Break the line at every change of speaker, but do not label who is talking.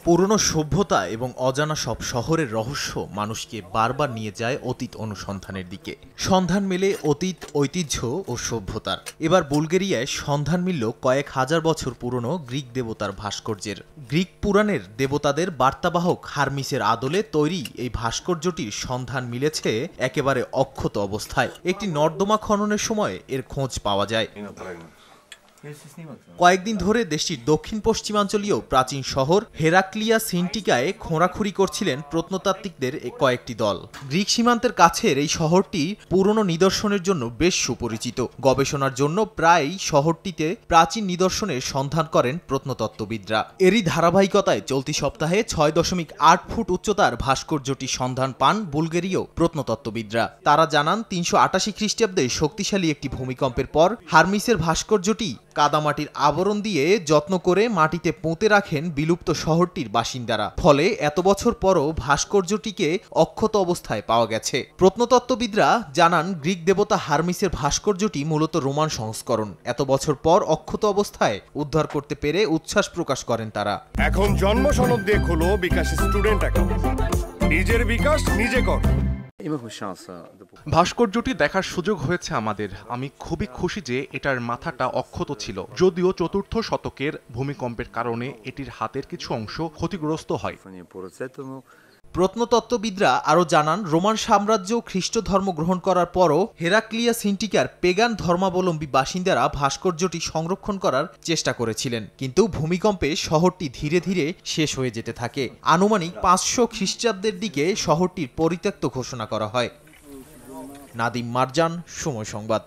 পুরনো সভ্যতা এবং অজানা সব শহরের রহস্য মানুষকে বারবার নিয়ে যায় অতীত অনুসন্ধানের দিকে। সন্ধান মেলে অতীত ঐতিহ্য ও সভ্যতার। এবার বুলগেরিয়ায় সন্ধান মিলল কয়েক হাজার বছর পুরনো গ্রিক দেবতার ভাস্কর্যের। গ্রিক পুরাণের দেবতাদের বার্তাবাহক হারমিসের আদলে তৈরি এই ভাস্কর্যটির সন্ধান মিলেছে একেবারে অক্ষত অবস্থায়। একটি নর্দমা খননের সময় এর খোঁজ পাওয়া যায়। কয়েকদিন ধরে দেশটির দক্ষিণ পশ্চিমাঞ্চলীয় প্রাচীন শহর হেরাক্লিয়া সিন্টিকায় খোঁড়াখুড়ি করছিলেন প্রত্নতাত্ত্বিকদের কয়েকটি দল। গ্রিক সীমান্তের কাছের এই শহরটি পুরনো নিদর্শনের জন্য বেশ সুপরিচিত। গবেষণার জন্য প্রায়ই শহরটিতে প্রাচীন নিদর্শনের সন্ধান করেন প্রত্নতত্ত্ববিদরা। এরই ধারাবাহিকতায় চলতি সপ্তাহে ৬.৮ ফুট উচ্চতার ভাস্কর্যটি সন্ধান পান বুলগেরীয় প্রত্নতত্ত্ববিদরা। তারা জানান ৩৮৮ খ্রিস্টাব্দে শক্তিশালী একটি ভূমিকম্পের পর হারমিসের ভাস্কর্যটি কাদামাটির আবরণ দিয়ে যত্ন করে মাটিতে পুঁতে রাখেন বিলুপ্ত শহরটির বাসিন্দারা। ফলে এত বছর পরও ভাস্কর্যটিকে অক্ষত অবস্থায় পাওয়া গেছে। প্রত্নতত্ত্ববিদরা জানান গ্রিক দেবতা হারমিসের ভাস্কর্যটি মূলত রোমান সংস্করণ। এত বছর পর অক্ষত অবস্থায় উদ্ধার করতে পেরে উচ্ছ্বাস প্রকাশ করেন তারা।
এখন জন্ম সনদ দিয়ে খোলো বিকাশ স্টুডেন্ট অ্যাকাউন্ট। নিজের বিকাশ নিজে কর।
ভাস্কর্যটি দেখার সুযোগ হয়েছে আমাদের। আমি খুবই খুশি যে এটার মাথাটা অক্ষত ছিল, যদিও চতুর্থ শতকের ভূমিকম্পের কারণে এটির হাতের কিছু অংশ ক্ষতিগ্রস্ত হয়।
প্রত্নতত্ত্ববিদরা আরও জানান রোমান সাম্রাজ্য খ্রিস্ট ধর্ম গ্রহণ করার পরও হেরাক্লিয়া সিন্টিকার পেগান ধর্মাবলম্বী বাসিন্দারা ভাস্কর্যটি সংরক্ষণ করার চেষ্টা করেছিলেন, কিন্তু ভূমিকম্পে শহরটি ধীরে ধীরে শেষ হয়ে যেতে থাকে। আনুমানিক ৫০০ খ্রিস্টাব্দের দিকে শহরটির পরিত্যক্ত ঘোষণা করা হয়। নাদিম মারজান, সময় সংবাদ।